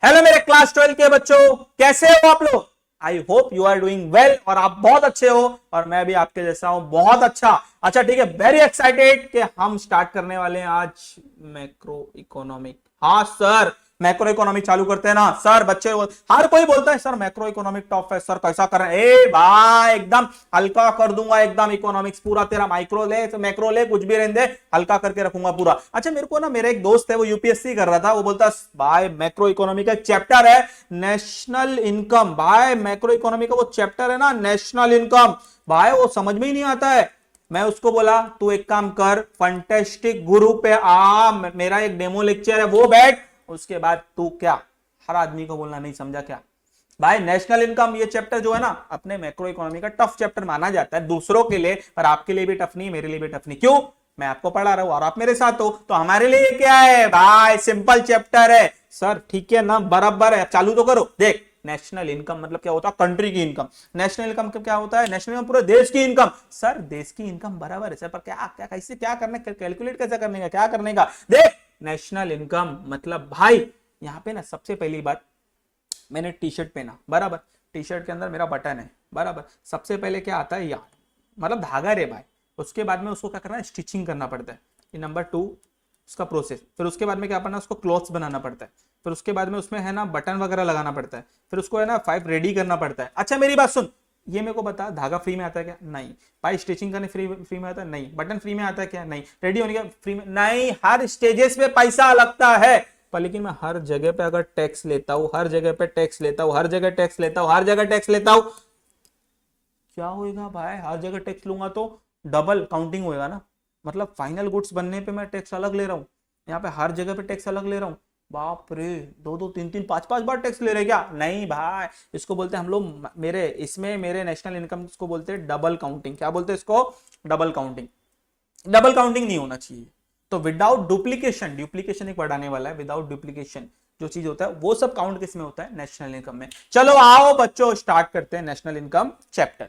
Hello मेरे class 12 के बच्चों, कैसे हो आप लोग। I hope you are doing well और आप बहुत अच्छे हो और मैं भी आपके जैसा हूं, बहुत अच्छा ठीक है। वेरी एक्साइटेड कि हम स्टार्ट करने वाले हैं आज मैक्रो इकोनॉमिक। हाँ सर, मैक्रो इकोनॉमिक चालू करते हैं ना सर। बच्चे हर कोई बोलता है सर मैक्रो इकोनॉमिक टफ है सर, कैसा कर रहे हैं। ए भाई एकदम हल्का कर दूंगा, एकदम इकोनॉमिक्स पूरा तेरा माइक्रो ले तो मैक्रो ले, कुछ भी रहने दे, हल्का करके रखूंगा पूरा। अच्छा मेरे को ना, मेरा एक दोस्त है वो यूपीएससी कर रहा था, वो बोलता भाई मैक्रो इकोनॉमी का चैप्टर है नेशनल इनकम। भाई मैक्रो इकोनॉमी का वो चैप्टर है ना नेशनल इनकम, भाई वो समझ में ही नहीं आता है। मैं उसको बोला तू एक काम कर, फंटेस्टिक गुरु पे आ, मेरा एक डेमो लेक्चर है वो बैठ, उसके बाद तू क्या हर आदमी को बोलना नहीं समझा क्या। भाई नेशनल इनकम ये चैप्टर जो है ना अपने मैक्रो इकोनॉमी का टफ चैप्टर माना जाता है दूसरों के लिए, पर आपके लिए भी टफ नहीं, मेरे लिए भी टफ नहीं। क्यों? मैं आपको पढ़ा रहा हूं और आप मेरे साथ हो, तो हमारे लिए क्या है भाई, सिंपल चैप्टर है सर। ठीक है ना, बराबर है। चालू तो करो। देख, नेशनल इनकम मतलब क्या होता है, कंट्री की इनकम। नेशनल इनकम क्या होता है, नेशनल इनकम पूरे देश की इनकम। सर देश की इनकम बराबर है सर, पर क्या क्या कैसे क्या करने, कैलकुलेट कैसे करने का, क्या करने का। देख नेशनल इनकम मतलब भाई यहां पे ना सबसे पहली बात, मैंने टी शर्ट पहना बराबर, टी शर्ट के अंदर मेरा बटन है बराबर। सबसे पहले क्या आता है, यार मतलब धागा रे भाई। उसके बाद में उसको क्या करना है, स्टिचिंग करना पड़ता है। ये नंबर 2 उसका प्रोसेस। फिर उसके बाद में क्या करना है, उसको क्लॉथ्स बनाना पड़ता है। फिर उसके बाद में उसमें है ना बटन वगैरह लगाना पड़ता है। फिर उसको है ना 5 रेडी करना पड़ता है। अच्छा मेरी बात सुन, ये मेरे को बता, धागा फ्री में आता है क्या? नहीं। पाई स्टिचिंग करने फ्री में आता है? नहीं। बटन फ्री में आता है क्या? नहीं। रेडी होने का फ्री में? नहीं। हर स्टेजेस पे पैसा लगता है। पर लेकिन मैं हर जगह पे अगर टैक्स लेता हूं, हर जगह पे टैक्स लेता हूं, हर जगह टैक्स लेता हूं, हर जगह टैक्स लेता हूं, क्या होएगा भाई? हर जगह टैक्स लूंगा तो डबल काउंटिंग होएगा ना। मतलब फाइनल गुड्स बनने पे मैं टैक्स अलग ले रहा हूँ, यहाँ पे हर जगह पे टैक्स अलग ले रहा हूँ। बाप रे, दो दो तीन तीन पांच पांच बार टैक्स ले रहे क्या? नहीं भाई, इसको बोलते हैं हम लोग, मेरे इसमें मेरे नेशनल इनकम को बोलते हैं डबल काउंटिंग। क्या बोलते हैं इसको? Double counting. डबल काउंटिंग नहीं होना चाहिए। तो विदाउट डुप्लीकेशन, डुप्लीकेशन एक बढ़ाने वाला है, विदाउट डुप्लीकेशन जो चीज होता है वो सब काउंट किस में होता है? नेशनल इनकम में। चलो आओ बच्चों स्टार्ट करते हैं नेशनल इनकम चैप्टर।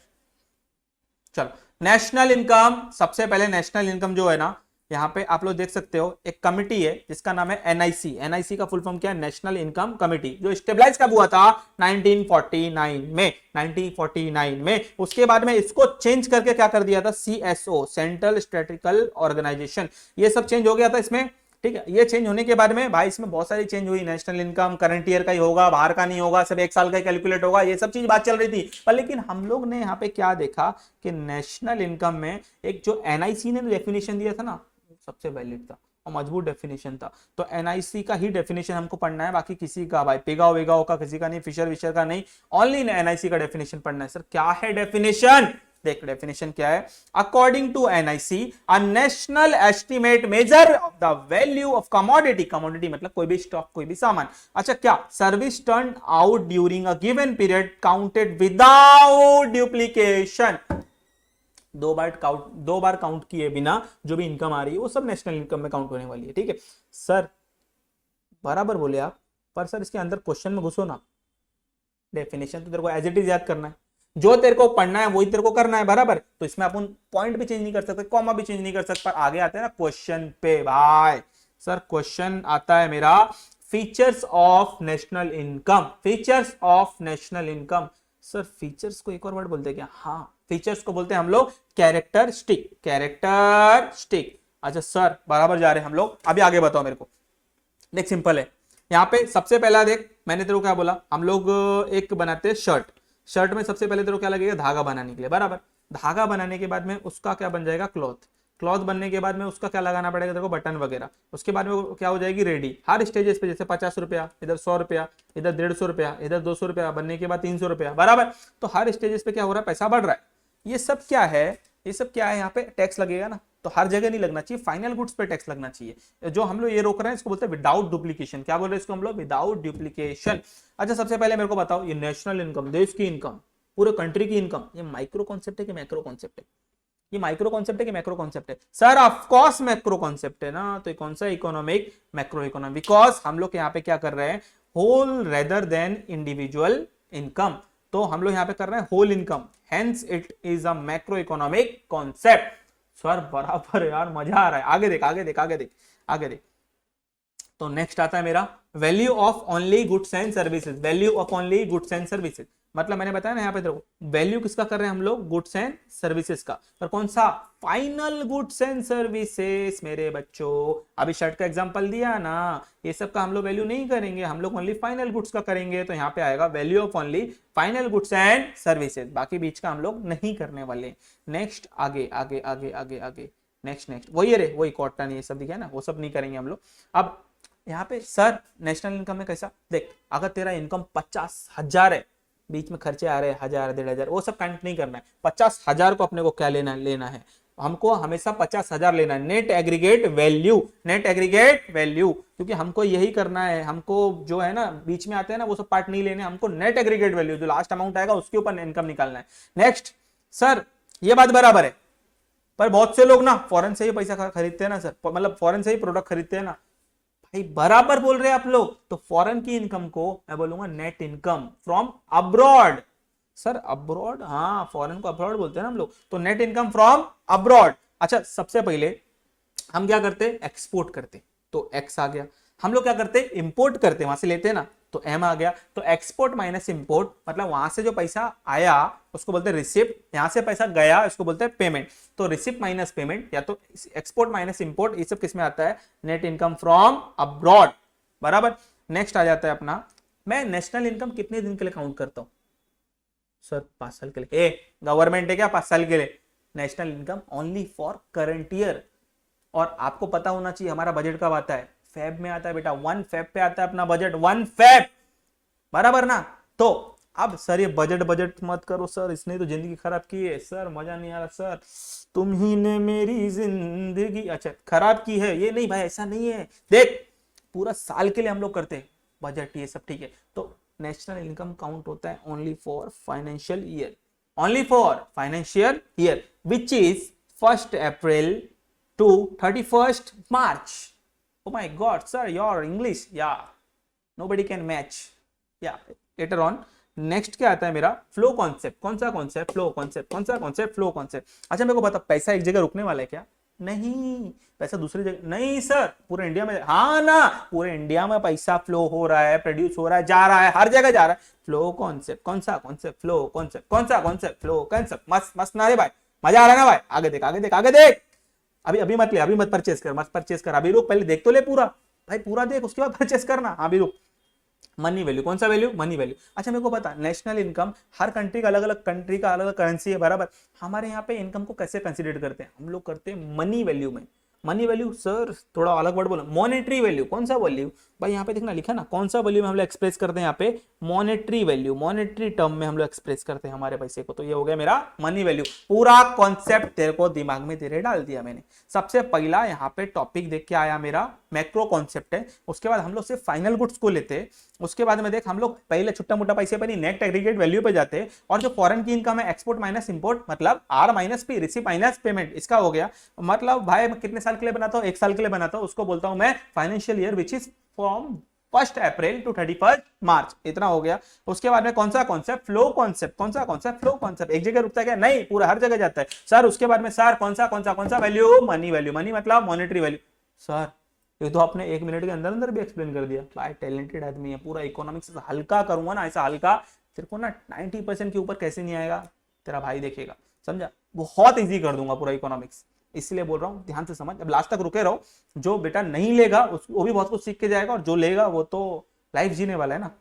चलो नेशनल इनकम, सबसे पहले नेशनल इनकम जो है ना, यहां पे आप लोग देख सकते हो एक कमिटी है जिसका नाम है एनआईसी। एनआईसी का फुल फॉर्म क्या है? नेशनल इनकम कमिटी, जो स्टेबलाइज कब हुआ था? 1949 में। 1949 में। उसके बाद में इसको चेंज करके क्या कर दिया था? CSO, central statistical organisation. ये सब चेंज हो गया था इसमें। ठीक है, ये चेंज होने के बाद में भाई इसमें बहुत सारी चेंज हुई। नेशनल इनकम करंट ईयर का ही होगा, बाहर का नहीं होगा, सब एक साल का कैलकुलेट होगा, ये सब चीज बात चल रही थी। पर लेकिन हम लोग ने यहाँ पे क्या देखा कि नेशनल इनकम में एक जो एनआईसी ने डेफिनेशन दिया था ना, सबसे वैलिड था और मजबूत डेफिनेशन था। तो एनआईसी का ही डेफिनेशन हमको पढ़ना है, बाकी किसी का भाई पिगाओ वेगाओ का किसी का नहीं, फिशर विशर का नहीं, ओनली एनआईसी का डेफिनेशन पढ़ना है। सर क्या है डेफिनेशन? देख डेफिनेशन क्या है। According to NIC, a national estimate measure of the value of commodity. Commodity मतलब कोई भी स्टॉक, कोई भी सामान। अच्छा क्या? Service turn out during a given period counted without duplication. दो बार काउंट किए बिना जो भी इनकम आ रही है वो सब नेशनल इनकम में काउंट होने वाली है। ठीक है सर, बराबर बोले आप, पर सर इसके अंदर क्वेश्चन में घुसो ना। डेफिनेशन तो तेरे को एज इट इज याद करना है, जो तेरे को पढ़ना है वही तेरे को करना है बराबर। तो इसमें अपन पॉइंट भी चेंज नहीं कर सकते, कॉमा भी चेंज नहीं कर सकते। पर आगे आते हैं ना क्वेश्चन पे भाई। सर क्वेश्चन आता है मेरा, features of national income. Features of national income. Sir features को एक और वर्ड बोलते हैं क्या? हाँ, फीचर्स को बोलते हैं हम लोग कैरेक्टरिस्टिक। कैरेक्टरिस्टिक। अच्छा सर बराबर जा रहे हैं हम लोग, अभी आगे बताओ मेरे को। देख सिंपल है, यहाँ पे सबसे पहला देख, मैंने तेरे को क्या बोला, हम लोग एक बनाते हैं शर्ट। शर्ट में सबसे पहले तेरे को क्या लगेगा? धागा बनाने के लिए बराबर। धागा बनाने के बाद में उसका क्या बन जाएगा? क्लॉथ। क्लॉथ बनने के बाद में उसका क्या लगाना पड़ेगा तेरे को? बटन वगैरह। उसके बाद में क्या हो जाएगी? रेडी। हर स्टेजेस पे जैसे 50 रुपया, इधर 100 रुपया, इधर 150 रुपया, इधर 200 रुपया, बनने के बाद 300 रुपया बराबर। तो हर स्टेजेस पे क्या हो रहा है? पैसा बढ़ रहा है। ये सब क्या है? ये सब क्या है? यहाँ पे टैक्स लगेगा ना, तो हर जगह नहीं लगना चाहिए, फाइनल गुड्स पे टैक्स लगना चाहिए। जो हम लोग ये रोक रहे हैं इसको बोलते हैं विदाउट डुप्लीकेशन। क्या बोल रहे हैं इसको हम लोग? Without duplication. अच्छा सबसे पहले मेरे को बताओ, ये नेशनल इनकम, देश की इनकम, पूरे कंट्री की इनकम, ये माइक्रो कॉन्सेप्ट है कि मैक्रो कॉन्सेप्ट है? ये माइक्रो कॉन्सेप्ट है कि मैक्रो कॉन्सेप्ट है? Sir of course macro concept है ना। तो कौन सा इकोनॉमिक? Macro economic. बिकॉज हम लोग यहाँ पे क्या कर रहे हैं? Whole rather than individual income. तो हम लोग यहाँ पे कर रहे हैं whole income, hence it is a macro economic concept. Sir बराबर यार, मजा आ रहा है। आगे देख आगे देख आगे देख आगे देख। तो नेक्स्ट आता है मेरा value of only goods and services. Value of only goods and services मतलब मैंने बताया ना यहाँ पे देखो वैल्यू किसका कर रहे हैं हम लोग, गुड्स एंड सर्विसेज का, पर कौन सा, फाइनल गुड्स एंड सर्विसेज मेरे बच्चों। अभी शर्ट का एग्जांपल दिया ना, ये सब का हम लोग वैल्यू नहीं करेंगे, हम लोग ओनली फाइनल गुड्स का करेंगे। तो यहाँ पे आएगा value of only final goods and services, बाकी बीच का हम लोग नहीं करने वाले। नेक्स्ट आगे आगे आगे आगे आगे नेक्स्ट नेक्स्ट वही अरे वही कॉटन ये सब दिखा ना, वो सब नहीं करेंगे हम लोग। अब यहाँ पे सर नेशनल इनकम में कैसा, देख अगर तेरा इनकम 50,000 है, बीच में खर्चे आ रहे हैं 1,000 1,500, वो सब काउंट नहीं करना है। 50,000 को अपने को क्या लेना है, हमको हमेशा 50,000 लेना है, net aggregate value, net aggregate value, क्योंकि हमको यही करना है। हमको जो है ना बीच में आते हैं ना वो सब पार्ट नहीं लेने, हमको नेट एग्रीगेट वैल्यू जो लास्ट अमाउंट आएगा उसके ऊपर इनकम निकालना है। नेक्स्ट सर ये बात बराबर है, पर बहुत से लोग ना फॉरेन से ही पैसा खरीदते हैं ना सर, मतलब फॉरेन से ही प्रोडक्ट खरीदते हैं ना भाई, बराबर बोल रहे हैं आप लोग। तो फॉरेन की इनकम को मैं बोलूंगा net income from abroad. Sir abroad, हाँ फॉरेन को अब्रॉड बोलते हैं ना हम लोग, तो नेट इनकम फ्रॉम अब्रॉड। अच्छा सबसे पहले हम क्या करते, एक्सपोर्ट करते, तो एक्स आ गया। हम लोग क्या करते, इंपोर्ट करते, वहां से लेते हैं ना, तो एम आ गया। तो एक्सपोर्ट माइनस इंपोर्ट मतलब वहां से जो पैसा आया उसको बोलते हैं रिसिप्ट, यहां से पैसा गया इसको बोलते हैं पेमेंट। तो रिसिप्ट माइनस पेमेंट या तो एक्सपोर्ट माइनस इंपोर्ट, ये सब किस में आता है, नेट इनकम फ्रॉम अब्रॉड, बराबर। नेक्स्ट आ जाता है अपना, मैं नेशनल इनकम कितने दिन के लिए काउंट करता हूं सर, 5 साल के लिए। गवर्नमेंट है क्या 5 साल के लिए, national income only for current year. और आपको पता होना चाहिए हमारा बजट कब आता है, फेब में आता है बेटा, 1 फेब पे आता है अपना बजट, 1 फेब, बराबर ना। तो अब सर ये बजट मत करो सर, इसने तो जिंदगी खराब की है सर, मजा नहीं आ रहा सर, तुम ही ने मेरी जिंदगी अच्छा खराब की है, ये नहीं भाई ऐसा नहीं है। देख पूरा साल के लिए हम लोग करते हैं बजट, ये सब ठीक है। तो नेशनल इनकम काउंट होता है only for financial year, only for financial year which is 1 April to 31st March. Oh my God, sir, your English, yeah, nobody can match. Yeah, later on. Next क्या आता है मेरा, flow concept. कौन सा concept, flow concept. कौन सा concept, flow concept. अच्छा मेरे को बता, पैसा एक जगह रुकने वाला है क्या, नहीं, पैसा दूसरी जगह नहीं सर, पूरे इंडिया में, हाँ ना पूरे इंडिया में पैसा फ्लो हो रहा है, प्रोड्यूस हो रहा है, जा रहा है, हर जगह जा रहा है। फ्लो कॉन्सेप्ट, कौन सा कॉन्सेप्ट, फ्लो कॉन्सेप्ट, कौन सा कॉन्सेप्ट, फ्लो कॉन्सेप्ट। मस्त मस्त ना रे भाई, मजा आ रहा है ना भाई, आगे देख आगे देख आगे देख। अभी मत ले, अभी मत परचेस कर, मत परचेस कर, अभी रुक, पहले देख तो ले पूरा भाई, पूरा देख उसके बाद परचेस करना। अभी रुक, मनी वैल्यू, कौन सा वैल्यू, मनी वैल्यू। अच्छा मेरे को पता, नेशनल इनकम हर कंट्री का अलग अलग, कंट्री का अलग अलग करेंसी है, बराबर। हमारे यहाँ पे इनकम को कैसे कंसीडर करते हैं, हम लोग करते हैं मनी वैल्यू में। मनी वैल्यू सर थोड़ा अलग वर्ड बोला, मॉनेटरी वैल्यू। कौन सा वैल्यू भाई, यहाँ पे देखना लिखा ना, कौन सा वैल्यू में हम लोग एक्सप्रेस करते हैं, यहाँ पे मॉनेटरी वैल्यू, मॉनेटरी टर्म में हम लोग एक्सप्रेस करते हैं हमारे पैसे को। तो ये हो गया मेरा मनी वैल्यू। पूरा कॉन्सेप्ट तेरे को दिमाग में तेरे डाल दिया मैंने। सबसे पहला यहाँ पे टॉपिक देख के आया मेरा मैक्रो कॉन्सेप्ट है, उसके बाद हम लोग सिर्फ फाइनल गुड्स को लेते हैं, उसके बाद में देख हम लोग पहले छोटा मोटा पैसे पर नेट एग्रीगेट वैल्यू पे जाते हैं, और जो फॉरेन की इनकम है एक्सपोर्ट माइनस इंपोर्ट मतलब R minus P, receive minus payment, इसका हो गया। मतलब भाई मैं कितने साल के लिए बनाता हूँ, 1 साल के लिए बनाता हूँ, उसको बोलता हूँ मैं financial year which is from 1 April to 31 March, इतना हो गया। उसके बाद में कौन सा कॉन्सेप्ट, फ्लो कॉन्सेप्ट। कौन सा कॉन्सेप्ट, फ्लो कॉन्सेप्ट। एक जगह रुकता है क्या, नहीं, पूरा हर जगह जाता है सर। उसके बाद में सर कौन सा वैल्यू, मनी वैल्यू। मनी मतलब मॉनेटरी वैल्यू। सर ये तो आपने 1 मिनट के अंदर अंदर भी एक्सप्लेन कर दिया भाई, टैलेंटेड आदमी है। पूरा इकोनॉमिक्स हल्का करूंगा ना, ऐसा हल्का तेरे को ना 90% के ऊपर कैसे नहीं आएगा, तेरा भाई देखेगा, समझा। बहुत इजी कर दूंगा पूरा इकोनॉमिक्स, इसलिए बोल रहा हूँ ध्यान से समझ, अब लास्ट तक रुके रहो। जो बेटा नहीं लेगा वो भी बहुत कुछ सीख के जाएगा, और जो लेगा वो तो लाइफ जीने वाला है ना।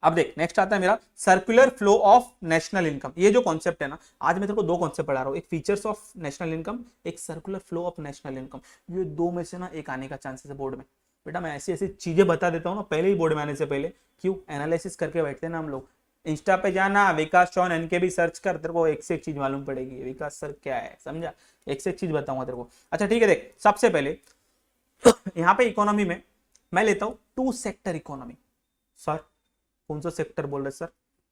अब देख नेक्स्ट आता है मेरा circular flow of national income. ये जो कॉन्सेप्ट है ना, आज मैं तेरे को 2 कॉन्सेप्ट पढ़ा रहा हूँ, एक फीचर्स ऑफ नेशनल इनकम, एक circular flow of national income. ये 2 में से ना एक आने का चांसेस है बोर्ड में। बेटा मैं ऐसी ऐसी चीजें बता देता हूँ ना पहले ही बोर्ड में आने से पहले, क्यों एनालिसिस करके बैठते हैं ना हम लोग। इंस्टा पे जाना, विकास चौहान एनके भी सर्च कर, तेरे को एक से एक चीज मालूम पड़ेगी, विकास सर क्या है, समझा। एक से एक चीज बताऊंगा तेरे को। अच्छा ठीक है, देख सबसे पहले यहाँ पे इकोनॉमी में मैं लेता हूँ 2 सेक्टर इकोनॉमी। सर कौन सा सेक्टर बोल रहे सर,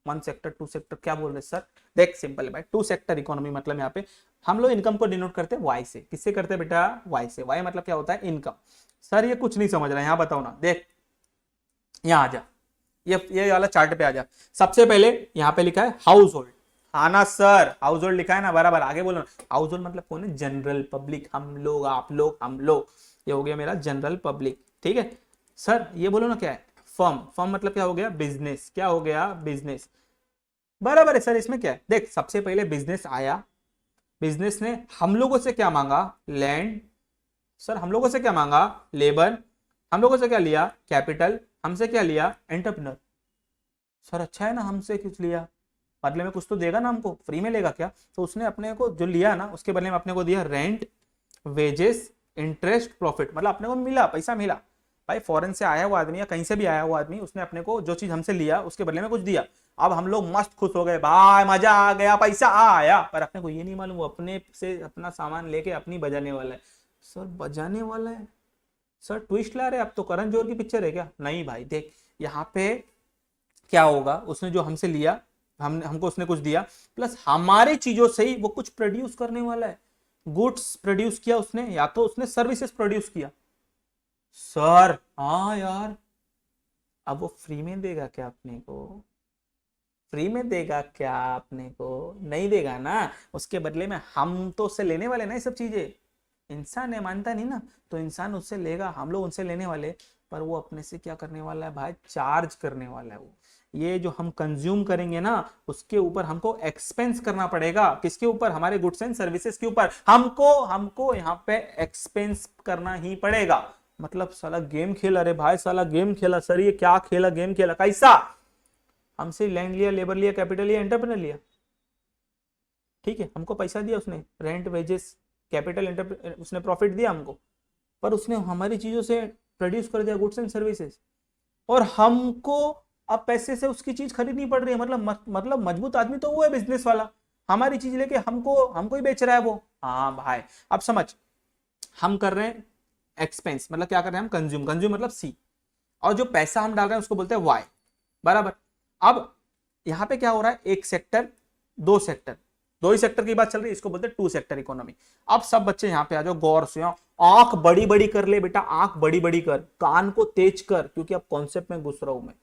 1 सेक्टर 2 सेक्टर क्या बोल रहे सर। देख सिंपल है भाई, 2 सेक्टर इकोनॉमी मतलब यहाँ पे हम लोग इनकम को डिनोट करते हैं वाई से। किससे करते हैं बेटा, वाई से। वाई मतलब क्या होता है, इनकम। सर ये कुछ नहीं समझ रहा, यहाँ बताओ ना। देख यहाँ आ जा, ये वाला चार्ट पे आ जा। सबसे पहले यहाँ पे लिखा है हाउस होल्ड, हाँ ना सर, हाउस होल्ड लिखा है ना, बराबर। आगे बोलो ना, हाउस होल्ड मतलब कौन है, जनरल पब्लिक, हम लोग, आप लोग, हम लोग, ये हो गया मेरा जनरल पब्लिक। ठीक है सर, ये बोलो ना क्या है फर्म, फर्म मतलब क्या हो गया बिजनेस, क्या हो गया बिजनेस, बराबर है सर। इसमें क्या है देख, सबसे पहले बिजनेस आया, बिजनेस ने हम लोगों से क्या मांगा लैंड, सर हम लोगों से क्या मांगा लेबर, हम लोगों से क्या लिया कैपिटल, हमसे क्या लिया एंटरप्रेन्योर। सर अच्छा है ना, हमसे कुछ लिया बदले में कुछ तो देगा ना हमको, फ्री में लेगा क्या, तो उसने अपने को जो लिया ना उसके बदले में अपने को दिया रेंट, वेजेस, इंटरेस्ट, प्रॉफिट, मतलब अपने को मिला पैसा मिला। भाई फॉरेन से आया हुआ आदमी या कहीं से भी आया हुआ आदमी, उसने अपने को जो चीज हमसे लिया उसके बदले में कुछ दिया। अब हम लोग मस्त खुश हो गए, भाई मजा आ गया, पैसा आया, पर अपने को ये नहीं मालूम वो अपने से अपना सामान लेके अपनी बजाने वाला है। सर बजाने वाला है, सर ट्विस्ट ला रहे, अब तो करण जौहर की पिक्चर है क्या, नहीं भाई देख यहाँ पे क्या होगा, उसने जो हमसे लिया, हमको उसने कुछ दिया, प्लस हमारे चीजों से ही वो कुछ प्रोड्यूस करने वाला है, गुड्स प्रोड्यूस किया उसने, या तो उसने सर्विसेज प्रोड्यूस किया। सर हाँ यार, अब वो फ्री में देगा क्या अपने को, फ्री में देगा क्या अपने को, नहीं देगा ना, उसके बदले में हम तो उससे लेने वाले ना ये सब चीजें। इंसान है मानता नहीं ना, तो इंसान उससे लेगा, हम लोग उनसे लेने वाले, पर वो अपने से क्या करने वाला है भाई, चार्ज करने वाला है वो। ये जो हम कंज्यूम करेंगे ना उसके ऊपर हमको एक्सपेंस करना पड़ेगा, किसके ऊपर, हमारे गुड्स एंड सर्विसेज के ऊपर, हमको हमको यहाँ पे एक्सपेंस करना ही पड़ेगा। मतलब साला गेम खेला रे भाई, साला गेम खेला सर, ये क्या खेला गेम खेला, कैसा, हमसे लैंड लिया, लेबर लिया, कैपिटल लिया, एंटरप्रेन्योर लिया, ठीक है हमको पैसा दिया उसने, रेंट, वेजेस, कैपिटल, उसने प्रॉफिट दिया हमको, पर उसने हमारी चीजों से प्रोड्यूस कर दिया गुड्स एंड सर्विसेज, और हमको अब पैसे से उसकी चीज खरीदनी पड़ रही है। मतलब मजबूत आदमी तो वो है बिजनेस वाला, हमारी चीज लेके हमको हमको ही बेच रहा है वो। हाँ भाई अब समझ, हम कर रहे हैं एक्सपेंस, मतलब क्या कर रहे हैं हम कंज्यूम, कंज्यूम मतलब सी, और जो पैसा हम डाल रहे हैं उसको बोलते हैं वाई, बराबर। अब यहां पे क्या हो रहा है, एक सेक्टर, दो सेक्टर, दो ही सेक्टर की बात चल रही है, इसको बोलते हैं टू सेक्टर इकोनॉमी। अब सब बच्चे यहाँ पे आ जाओ गौर से, आंख बड़ी बड़ी कर ले बेटा, आंख बड़ी बड़ी कर, कान को तेज कर, क्योंकि अब कॉन्सेप्ट में घुस रहा हूं मैं।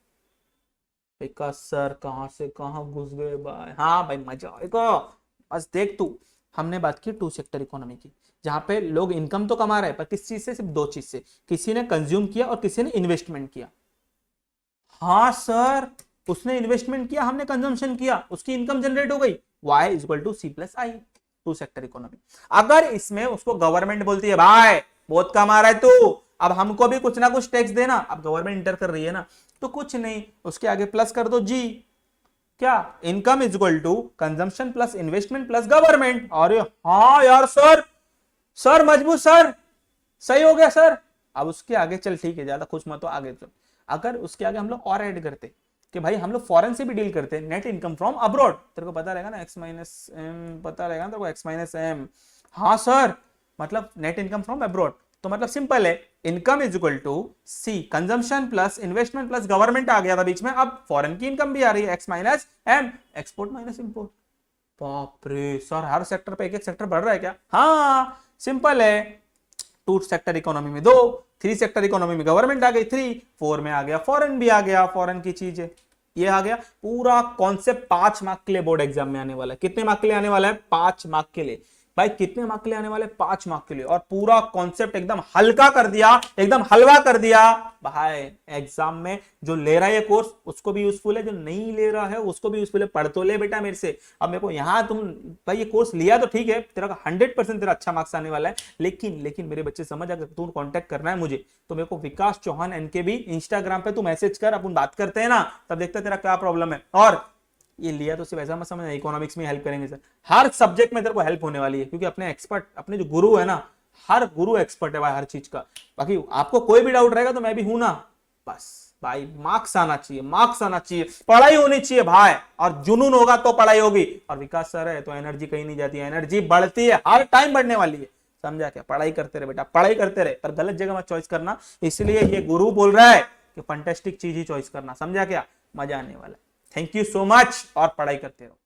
का सर कहां से कहां घुस गए भाई, हाँ भाई मजा आएगा, बस देख तू। हमने बात की टू सेक्टर इकोनॉमी की, जहां पे लोग इनकम तो कमा रहे हैं, पर किस चीज से, सिर्फ दो चीज से, किसी ने कंज्यूम किया और किसी ने इन्वेस्टमेंट किया। हाँ सर, उसने इन्वेस्टमेंट किया, हमने कंजम्पशन किया, उसकी इनकम जनरेट हो गई, y equal to C plus I, two sector economy. अगर इसमें उसको गवर्नमेंट बोलती है भाई बहुत कमा रहा है तू, अब हमको भी कुछ ना कुछ टैक्स देना, अब गवर्नमेंट इंटर कर रही है ना, तो कुछ नहीं, उसके आगे प्लस कर दो जी, क्या, income is equal to consumption plus investment plus government. अरे हाँ यार सर, सर मजबूत सर, सही हो गया सर। अब उसके आगे चल ठीक है, ज्यादा खुश मत हो, आगे चल। अगर उसके आगे हम लोग और ऐड करते कि भाई हम लोग फॉरेन से भी डील करते हैं, नेट इनकम फ्रॉम अब्रॉड, तेरे को पता रहेगा ना एक्स माइनस एम, पता रहेगा ना तेरे को एक्स माइनस एम। हाँ सर, मतलब नेट इनकम फ्रॉम अब्रॉड, तो मतलब सिंपल है, income is equal to C consumption plus investment plus government आ गया था बीच में, अब फॉरेन की इनकम भी आ रही है, X minus M, export minus import. बाप रे सर, हर सेक्टर पे एक एक सेक्टर बढ़ रहा है क्या, हाँ सिंपल है, टू सेक्टर इकोनॉमी में दो, थ्री सेक्टर इकोनॉमी में गवर्नमेंट आ गई थ्री, फोर में आ गया फॉरेन भी आ गया, फॉरेन की चीज है, ये आ गया। पूरा कॉन्सेप्ट 5 मार्क के लिए बोर्ड एग्जाम में आने वाला है, कितने मार्क के लिए आने वाला है, 5 मार्क के लिए। भाई कितने मार्क के लिए आने वाले, 5 मार्क के लिए, और पूरा कॉन्सेप्ट एकदम हल्का कर दिया, एकदम हलवा कर दिया भाई एग्जाम में। जो ले रहा है ये कोर्स उसको भी यूजफुल है, जो नहीं ले रहा है उसको भी यूजफुल है, पढ़ तो ले बेटा मेरे से। अब मेरे को यहाँ तुम भाई ये कोर्स लिया तो ठीक है, तेरा 100% तेरा अच्छा मार्क्स आने वाला है, लेकिन मेरे बच्चे समझ, अगर तू कांटेक्ट करना है मुझे तो मेरे को विकास चौहान एनकेबी इंस्टाग्राम पे तू मैसेज कर, अपन बात करते हैं ना, तब देखते तेरा क्या प्रॉब्लम है। और ये लिया तो सिर्फ ऐसा मत समझना इकोनॉमिक्स में हेल्प करेंगे सर, हर सब्जेक्ट में तेरे को हेल्प होने वाली है, क्योंकि अपने एक्सपर्ट, अपने जो गुरु है ना, हर गुरु एक्सपर्ट है भाई हर चीज का। बाकी आपको कोई भी डाउट रहेगा तो मैं भी हूं ना, बस भाई मार्क्स आना चाहिए, मार्क्स आना चाहिए, पढ़ाई होनी चाहिए भाई, और जुनून होगा तो पढ़ाई होगी। और विकास सर है तो एनर्जी कहीं नहीं जाती है, एनर्जी बढ़ती है, हर टाइम बढ़ने वाली है, समझा क्या, पढ़ाई करते रहे बेटा, पढ़ाई करते रहे, पर गलत जगह मत चॉइस करना, इसलिए ये गुरु बोल रहा है कि फंटेस्टिक चीज ही चॉइस करना, समझा क्या, मजा आने वाला है। थैंक यू सो मच, और पढ़ाई करते रहो।